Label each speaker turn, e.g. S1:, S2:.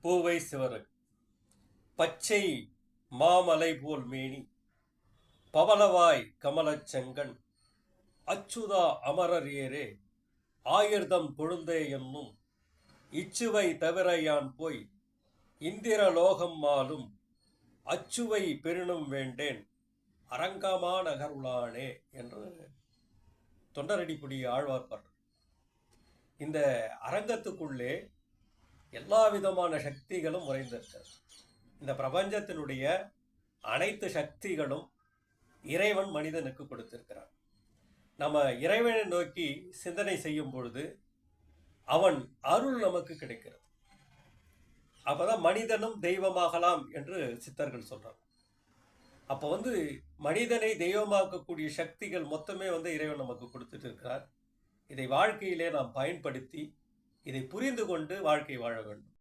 S1: பூவை சிவரகு பச்சை மாமலை போல் மேனி பவளவாய் கமலச் செங்கண் அச்சுதா அமரர் ஏரே ஆயிர்தம் கொழுந்தே என்னும் இச்சுவை தவிர யான் போய் இந்திர லோகம் மாலும் அச்சுவை பெருணும் வேண்டேன் அரங்கமா நகருளானே என்று தொண்டரடிப்புடி ஆழ்வார். இந்த அரங்கத்துக்குள்ளே எல்லா விதமான சக்திகளும் உறைந்திருக்கிறது. இந்த பிரபஞ்சத்தினுடைய அனைத்து சக்திகளும் இறைவன் மனிதனுக்கு கொடுத்திருக்கிறான். நம்ம இறைவனை நோக்கி சிந்தனை செய்யும் பொழுது அவன் அருள் நமக்கு கிடைக்கிறது. அப்பதான் மனிதனும் தெய்வமாகலாம் என்று சித்தர்கள் சொல்றாங்க. அப்போ மனிதனை தெய்வமாக்கக்கூடிய சக்திகள் மொத்தமே இறைவன் நமக்கு கொடுத்துட்டு இருக்கிறார். இதை வாழ்க்கையிலே நாம் பயன்படுத்தி இதை புரிந்து கொண்டு வாழ்க்கை வாழ வேண்டும்.